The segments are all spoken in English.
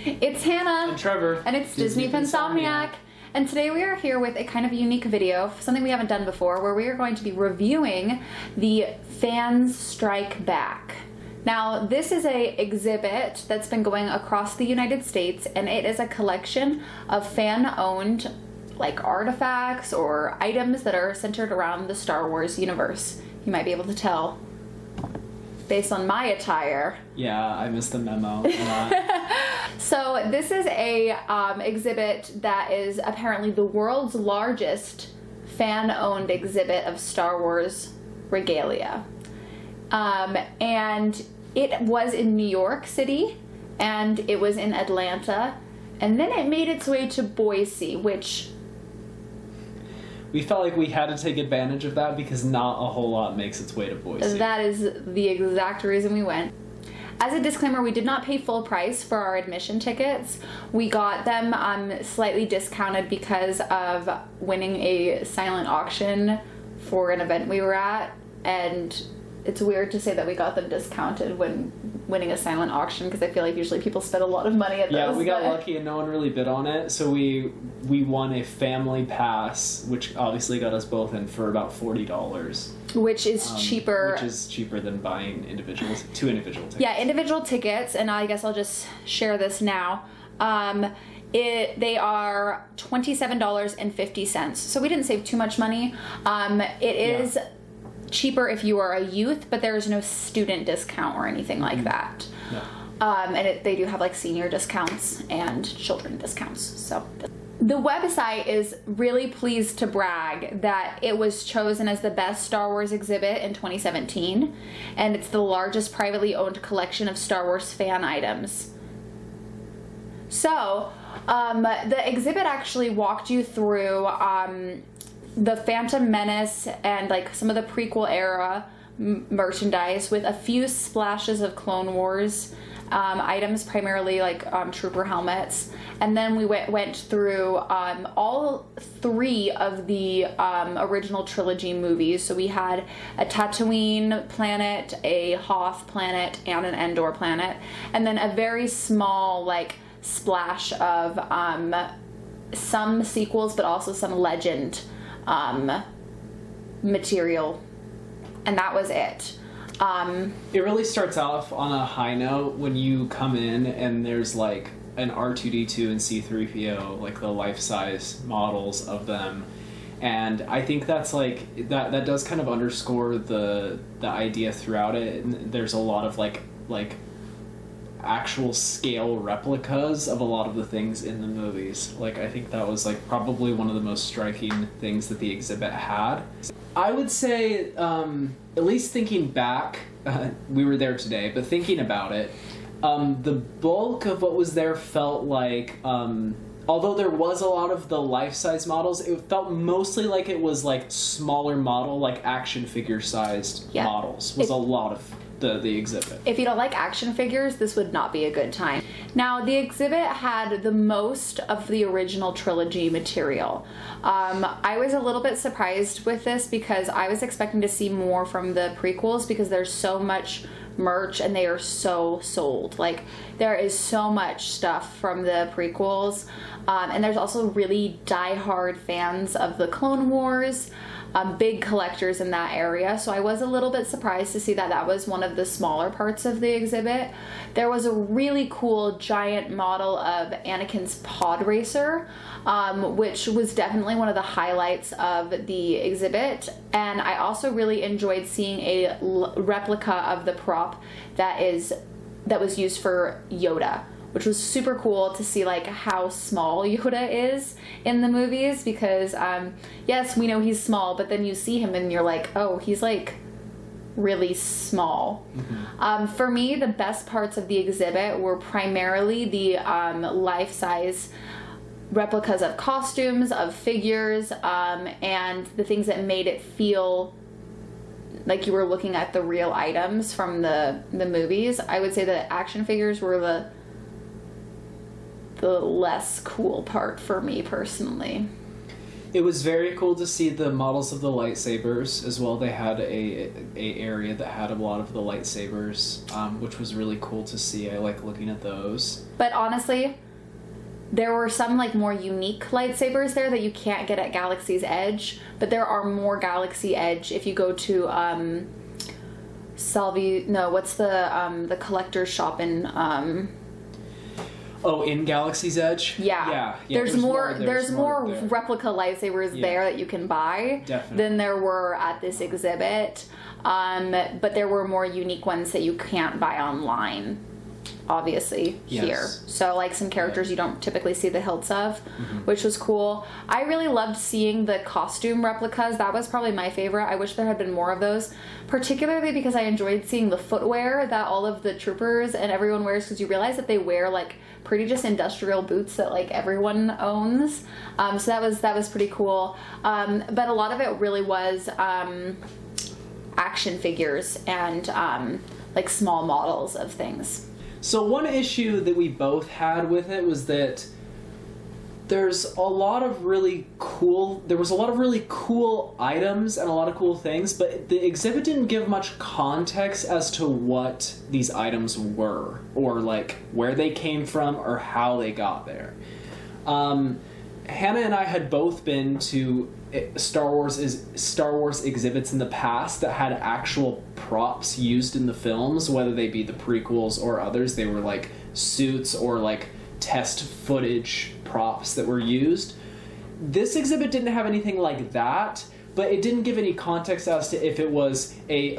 It's Hannah. And Trevor. And it's Disney Insomniac. And today we are here with a kind of unique video, something we haven't done before, where we are going to be reviewing the Fans Strike Back. Now, this is a exhibit that's been going across the United States, and it is a collection of fan-owned like artifacts or items that are centered around the Star Wars universe. You might be able to tell based on my attire. Yeah, I missed the memo. So this is a exhibit that is apparently the world's largest fan-owned exhibit of Star Wars regalia. And it was in New York City, and it was in Atlanta, and then it made its way to Boise, which... We felt like we had to take advantage of that because not a whole lot makes its way to Boise. That is the exact reason we went. As a disclaimer, we did not pay full price for our admission tickets. We got them slightly discounted because of winning a silent auction for an event we were at, and it's weird to say that we got them discounted when winning a silent auction, because I feel like usually people spend a lot of money at those. Yeah, we got lucky and no one really bid on it, so we won a family pass, which obviously got us both in for about $40. Which is cheaper. Which is cheaper than buying two individual tickets. Yeah, individual tickets, and I guess I'll just share this now. They are $27.50, so we didn't save too much money. It is cheaper if you are a youth, but there is no student discount or anything like that. No. And they do have like senior discounts and children discounts. So the website is really pleased to brag that it was chosen as the best Star Wars exhibit in 2017, and it's the largest privately owned collection of Star Wars fan items. So the exhibit actually walked you through the Phantom Menace and like some of the prequel era merchandise with a few splashes of Clone Wars items, primarily like trooper helmets. And then we went through all three of the original trilogy movies. So we had a Tatooine planet, a Hoth planet, and an Endor planet, and then a very small like splash of some sequels, but also some legend material, and that was it. It really starts off on a high note when you come in and there's like an R2-D2 and C-3PO, like the life-size models of them, and I think that's like that does kind of underscore the idea throughout it. And there's a lot of like actual scale replicas of a lot of the things in the movies. Like, I think that was like probably one of the most striking things that the exhibit had. I would say, at least thinking back, we were there today, but thinking about it, the bulk of what was there felt like, although there was a lot of the life-size models, it felt mostly like it was like smaller model, like action figure-sized models was a lot of the exhibit. If you don't like action figures, this would not be a good time. Now, the exhibit had the most of the original trilogy material. I was a little bit surprised with this because I was expecting to see more from the prequels because there's so much merch and they are so sold. Like, there is so much stuff from the prequels, and there's also really die-hard fans of the Clone Wars, big collectors in that area, so I was a little bit surprised to see that that was one of the smaller parts of the exhibit. There was a really cool giant model of Anakin's pod racer, which was definitely one of the highlights of the exhibit, and I also really enjoyed seeing a replica of the prop that was used for Yoda, which was super cool to see like how small Yoda is in the movies, because yes, we know he's small, but then you see him and you're like, oh, he's like really small. Mm-hmm. For me, the best parts of the exhibit were primarily the life-size replicas of costumes, of figures, and the things that made it feel like you were looking at the real items from the movies. I would say that action figures were the less cool part for me personally. It was very cool to see the models of the lightsabers as well. They had a area that had a lot of the lightsabers, which was really cool to see. I like looking at those. But honestly, there were some like more unique lightsabers there that you can't get at Galaxy's Edge, but there are more Galaxy Edge if you go to what's the collector's shop in in Galaxy's Edge? Yeah. There's more replica lightsabers there that you can buy than there were at this exhibit. But there were more unique ones that you can't buy online, obviously, here. So like some characters you don't typically see the hilts of, which was cool. I really loved seeing the costume replicas. That was probably my favorite. I wish there had been more of those, particularly because I enjoyed seeing the footwear that all of the troopers and everyone wears, because you realize that they wear like pretty just industrial boots that like everyone owns. So that was pretty cool. But a lot of it really was action figures and like small models of things. So one issue that we both had with it was that there was a lot of really cool items and a lot of cool things, but the exhibit didn't give much context as to what these items were, or like where they came from or how they got there. Hannah and I had both been to Star Wars exhibits in the past that had actual props used in the films, whether they be the prequels or others. They were like suits or like test footage props that were used. This exhibit didn't have anything like that, but it didn't give any context as to if it was a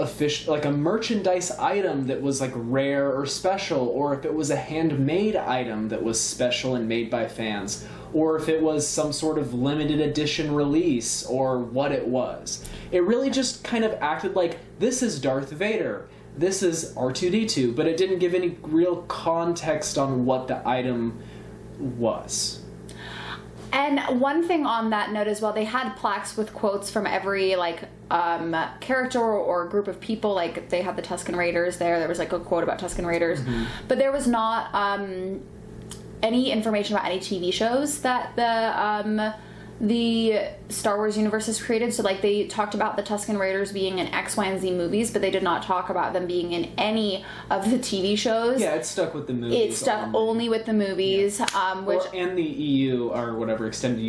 merchandise item that was like rare or special, or if it was a handmade item that was special and made by fans, or if it was some sort of limited edition release, or what it was. It really just kind of acted like, this is Darth Vader, this is R2-D2, but it didn't give any real context on what the item was. And one thing on that note as well, they had plaques with quotes from every like character or group of people. Like they had the Tusken Raiders there was like a quote about Tusken Raiders, but there was not any information about any TV shows that the Star Wars universe has created. So like they talked about the Tusken Raiders being in X, Y, and Z movies, but they did not talk about them being in any of the TV shows. Yeah, it stuck with the movies. It stuck only with the movies, and the EU or whatever extended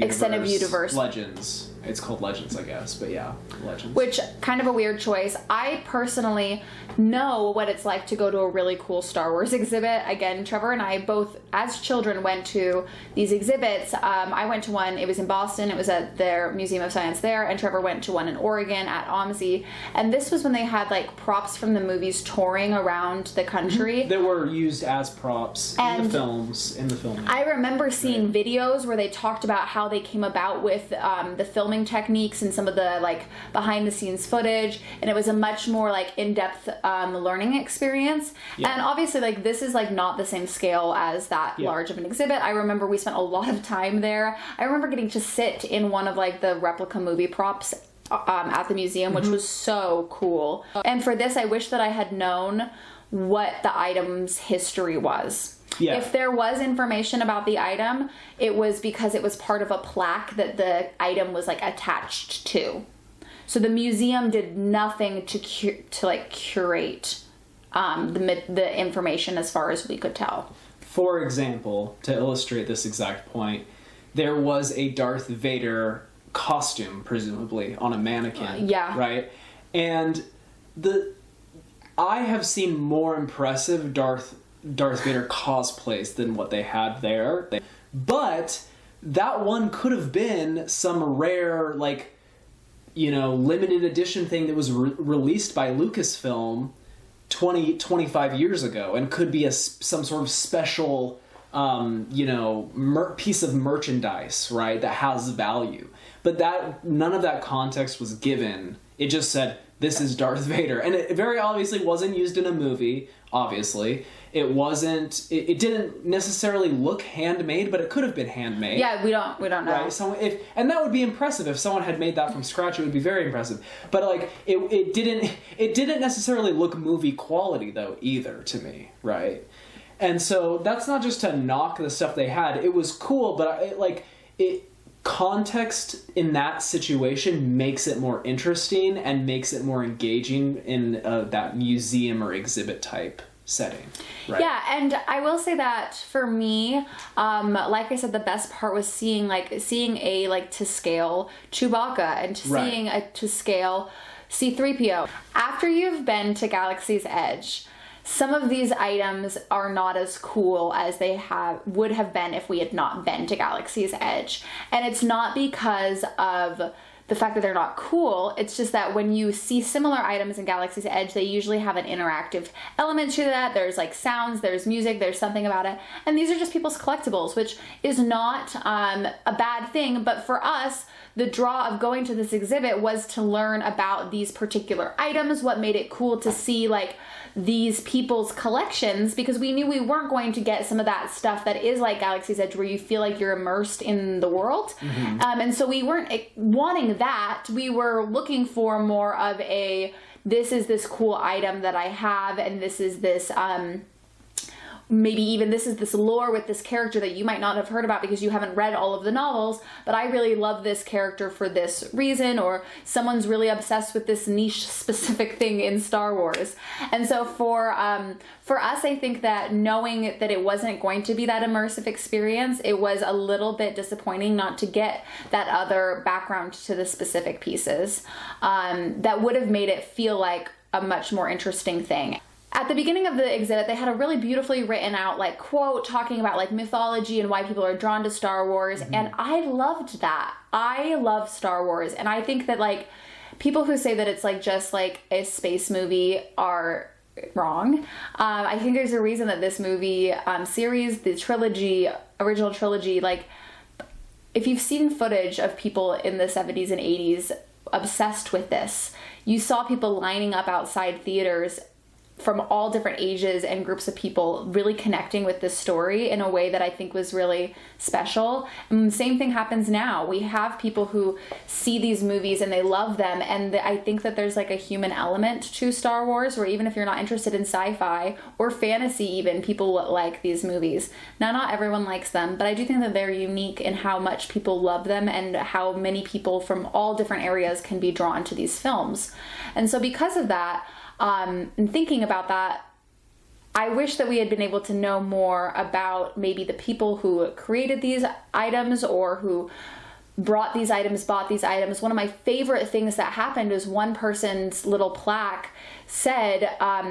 universe. Legends. It's called Legends, I guess, but yeah, Legends. Which, kind of a weird choice. I personally know what it's like to go to a really cool Star Wars exhibit. Again, Trevor and I both, as children, went to these exhibits. I went to one, it was in Boston, it was at their Museum of Science there, and Trevor went to one in Oregon at OMSI. And this was when they had, like, props from the movies touring around the country. That were used as props in the films, I remember seeing videos where they talked about how they came about with the filming techniques and some of the like behind the scenes footage, and it was a much more like in-depth learning experience. And obviously like this is like not the same scale as that large of an exhibit. I remember we spent a lot of time there. I remember getting to sit in one of like the replica movie props at the museum, which was so cool. And for this, I wish that I had known what the item's history was. Yeah. If there was information about the item, it was because it was part of a plaque that the item was like attached to. So the museum did nothing to curate the information as far as we could tell. For example, to illustrate this exact point, there was a Darth Vader costume, presumably, on a mannequin. Right? And I have seen more impressive Darth Vader cosplays than what they had there. But that one could have been some rare, like, limited edition thing that was released by Lucasfilm 25 years ago, and could be some sort of special, piece of merchandise, right, that has value. But none of that context was given. It just said, this is Darth Vader. And it very obviously wasn't used in a movie, obviously. It wasn't, it didn't necessarily look handmade, but it could have been handmade. Yeah, we don't know. Right? And that would be impressive. If someone had made that from scratch, it would be very impressive. But like, it didn't necessarily look movie quality though, either, to me, right? And so that's not just to knock the stuff they had. It was cool, but context in that situation makes it more interesting and makes it more engaging in that museum or exhibit type setting. Right? Yeah, and I will say that for me, like I said, the best part was seeing a to scale Chewbacca and seeing a to scale C-3PO. After you've been to Galaxy's Edge, some of these items are not as cool as they would have been if we had not been to Galaxy's Edge. And it's not because of the fact that they're not cool, it's just that when you see similar items in Galaxy's Edge, they usually have an interactive element to that. There's like sounds, there's music, there's something about it. And these are just people's collectibles, which is not a bad thing. But for us, the draw of going to this exhibit was to learn about these particular items, what made it cool to see like these people's collections, because we knew we weren't going to get some of that stuff that is like Galaxy's Edge where you feel like you're immersed in the world. And so we weren't wanting that. We were looking for more of this is this cool item that I have, and this is this maybe even this is this lore with this character that you might not have heard about because you haven't read all of the novels, but I really love this character for this reason, or someone's really obsessed with this niche specific thing in Star Wars. And so for us, I think that knowing that it wasn't going to be that immersive experience, it was a little bit disappointing not to get that other background to the specific pieces that would have made it feel like a much more interesting thing. At the beginning of the exhibit, they had a really beautifully written out like quote talking about like mythology and why people are drawn to Star Wars. And I loved that. I love Star Wars. And I think that like people who say that it's like just like a space movie are wrong. I think there's a reason that this movie series, the trilogy, original trilogy, like if you've seen footage of people in the 70s and 80s obsessed with this, you saw people lining up outside theaters from all different ages and groups of people really connecting with this story in a way that I think was really special. And the same thing happens now. We have people who see these movies and they love them, and I think that there's like a human element to Star Wars where even if you're not interested in sci-fi or fantasy even, people like these movies. Now, not everyone likes them, but I do think that they're unique in how much people love them and how many people from all different areas can be drawn to these films. And so because of that, and thinking about that, I wish that we had been able to know more about maybe the people who created these items or who brought these items, bought these items. One of my favorite things that happened is one person's little plaque said,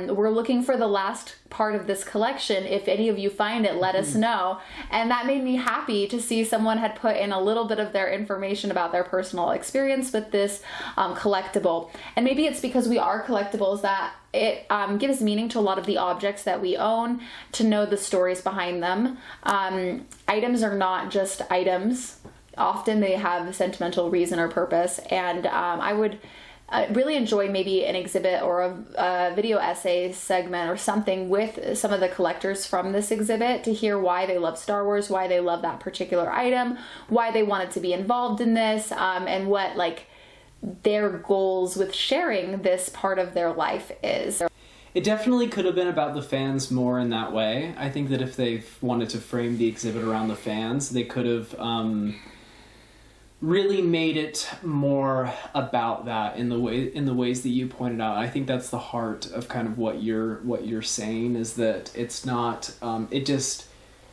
we're looking for the last part of this collection. If any of you find it, let us know. And that made me happy to see someone had put in a little bit of their information about their personal experience with this collectible. And maybe it's because we are collectibles that it gives meaning to a lot of the objects that we own, to know the stories behind them. Items are not just items. Often they have a sentimental reason or purpose, and I would really enjoy maybe an exhibit or a video essay segment or something with some of the collectors from this exhibit to hear why they love Star Wars, why they love that particular item, why they wanted to be involved in this, and what like their goals with sharing this part of their life is. It definitely could have been about the fans more in that way. I think that if they wanted to frame the exhibit around the fans, they could have really made it more about that in the ways that you pointed out. I think that's the heart of kind of what you're saying, is that it's not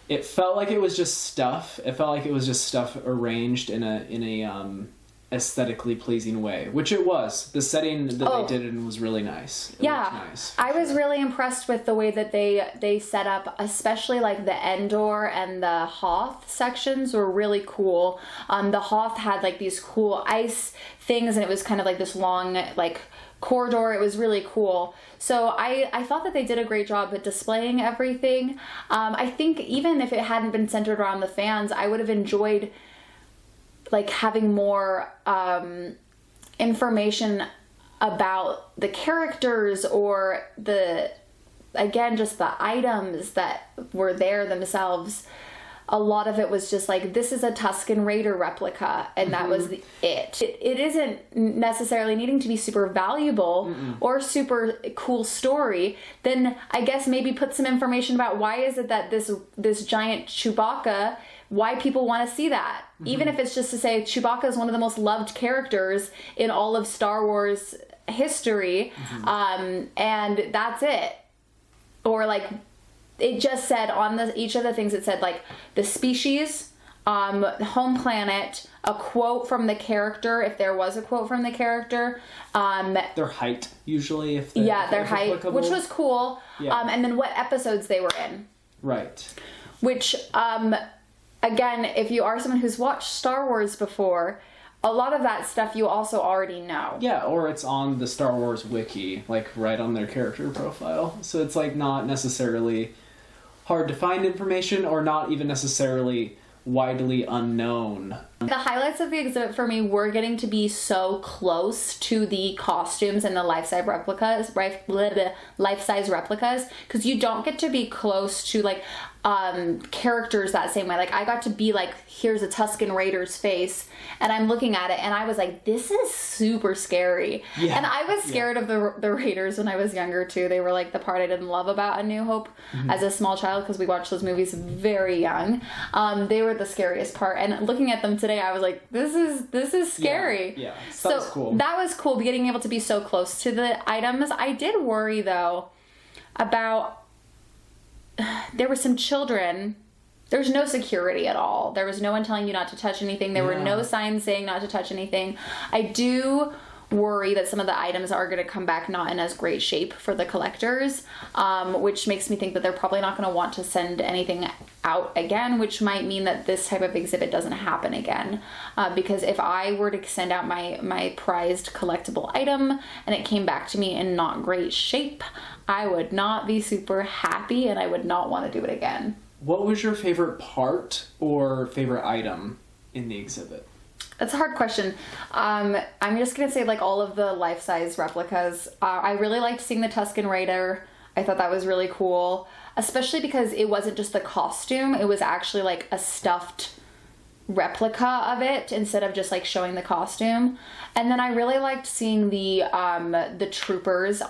it felt like it was just stuff. It felt like it was just stuff arranged in a aesthetically pleasing way, which it was. The setting that they did it in was really nice. It looked nice, I was really impressed with the way that they set up, especially like the Endor and the Hoth sections were really cool. The Hoth had like these cool ice things, and it was kind of like this long like corridor. It was really cool. So I thought that they did a great job at displaying everything. I think even if it hadn't been centered around the fans, I would have enjoyed like having more information about the characters, or just the items that were there themselves. A lot of it was just like, this is a Tusken Raider replica, and that was it. It isn't necessarily needing to be super valuable or super cool story. Then I guess maybe put some information about why is it that this giant Chewbacca why people want to see that. Even if it's just to say Chewbacca is one of the most loved characters in all of Star Wars history, and that's it. Or like, it just said on each of the things, it said like the species, home planet, a quote from the character, if there was a quote from the character, their height usually, if their height, applicable. which was cool, and then what episodes they were in. Right. Which, again, if you are someone who's watched Star Wars before, a lot of that stuff you also already know. Yeah, or it's on the Star Wars wiki, like right on their character profile. So it's like not necessarily hard to find information, or not even necessarily widely unknown. The highlights of the exhibit for me were getting to be so close to the costumes and the life-size replicas, because you don't get to be close to like characters that same way. Like I got to be like, here's a Tusken Raider's face, and I'm looking at it and I was like, this is super scary. Yeah. And I was scared of the Raiders when I was younger too. They were like the part I didn't love about A New Hope as a small child, because we watched those movies very young. They were the scariest part, and looking at them today I was like, this is scary. Yeah. That was cool. That was cool, getting able to be so close to the items. I did worry though about, there were some children. There's no security at all. There was no one telling you not to touch anything. There were no signs saying not to touch anything. I do worry that some of the items are going to come back not in as great shape for the collectors, which makes me think that they're probably not going to want to send anything out again, which might mean that this type of exhibit doesn't happen again. Because if I were to send out my prized collectible item and it came back to me in not great shape, I would not be super happy, and I would not want to do it again. What was your favorite part or favorite item in the exhibit? That's a hard question. I'm just going to say like all of the life-size replicas. I really liked seeing the Tusken Raider. I thought that was really cool, especially because it wasn't just the costume. It was actually like a stuffed replica of it instead of just like showing the costume. And then I really liked seeing the troopers.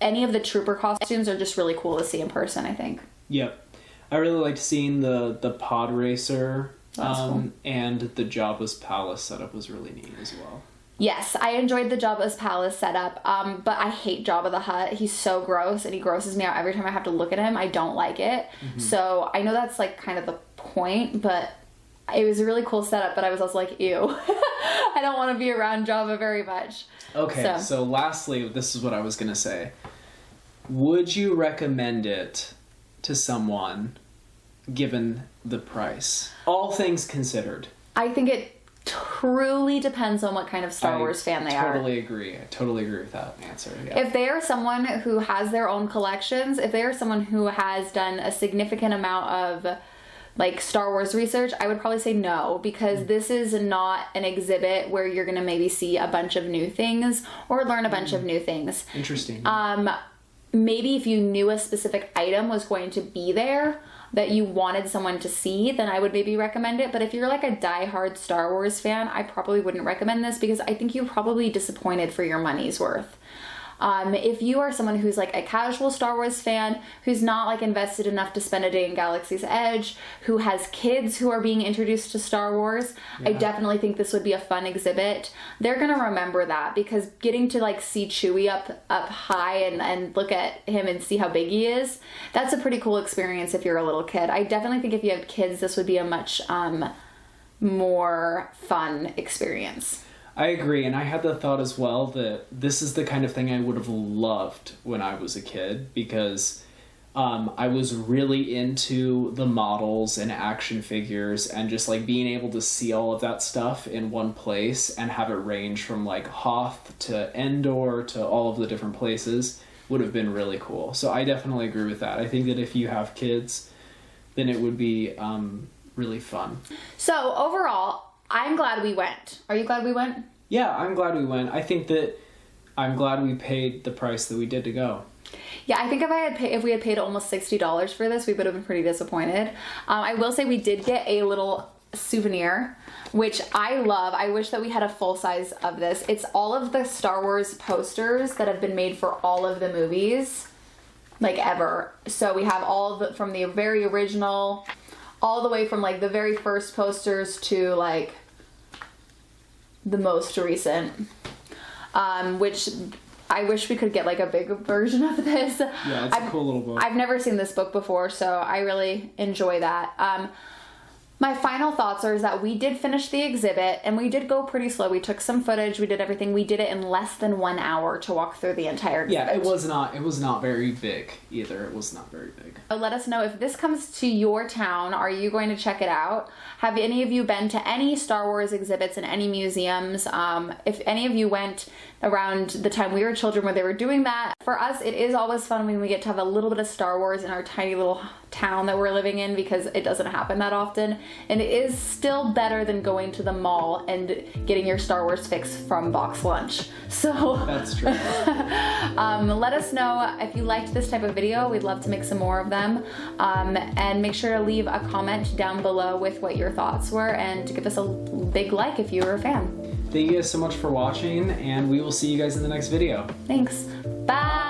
Any of the trooper costumes are just really cool to see in person, I think. Yep. I really liked seeing the pod racer. Cool. And the Jabba's palace setup was really neat as well. Yes, I enjoyed the Jabba's palace setup, but I hate Jabba the Hutt. He's so gross, and he grosses me out every time I have to look at him. I don't like it. So I know that's like kind of the point, but it was a really cool setup, but I was also like, ew. I don't want to be around Jabba very much. Okay, so lastly, this is what I was going to say. Would you recommend it to someone given the price? All things considered. I think it truly depends on what kind of Star Wars fan they are. I totally agree with that answer. Yeah. If they are someone who has their own collections, if they are someone who has done a significant amount of like Star Wars research, I would probably say no, because this is not an exhibit where you're going to maybe see a bunch of new things or learn a bunch of new things. Interesting. Maybe if you knew a specific item was going to be there that you wanted someone to see, then I would maybe recommend it. But if you're like a diehard Star Wars fan, I probably wouldn't recommend this, because I think you're probably disappointed for your money's worth. If you are someone who's like a casual Star Wars fan, who's not like invested enough to spend a day in Galaxy's Edge, who has kids who are being introduced to Star Wars, I definitely think this would be a fun exhibit. They're gonna remember that, because getting to like see Chewie up high and look at him and see how big he is, that's a pretty cool experience if you're a little kid. I definitely think if you have kids, this would be a much more fun experience. I agree, and I had the thought as well that this is the kind of thing I would have loved when I was a kid, because I was really into the models and action figures, and just like being able to see all of that stuff in one place and have it range from like Hoth to Endor to all of the different places would have been really cool. So I definitely agree with that. I think that if you have kids, then it would be really fun. So overall, I'm glad we went. Are you glad we went? Yeah, I'm glad we went. I think that I'm glad we paid the price that we did to go. Yeah, I think if we had paid almost $60 for this, we would have been pretty disappointed. I will say we did get a little souvenir, which I love. I wish that we had a full size of this. It's all of the Star Wars posters that have been made for all of the movies, like ever. So we have all of it from the very original all the way from like the very first posters to like the most recent, which I wish we could get like a big version of this. Yeah, it's a cool little book. I've never seen this book before, so I really enjoy that. My final thoughts are that we did finish the exhibit, and we did go pretty slow. We took some footage, we did everything. We did it in less than 1 hour to walk through the entire exhibit. Yeah, it was not very big either. It was not very big. Let us know if this comes to your town. Are you going to check it out? Have any of you been to any Star Wars exhibits in any museums? If any of you went around the time we were children where they were doing that, for us it is always fun when we get to have a little bit of Star Wars in our tiny little town that we're living in, because it doesn't happen that often, and it is still better than going to the mall and getting your Star Wars fix from box lunch. So That's true. let us know if you liked this type of video. We'd love to make some more of them, and make sure to leave a comment down below with what your thoughts were, and to give us a big like if you were a fan. Thank you guys so much for watching, and we will see you guys in the next video. Thanks. Bye.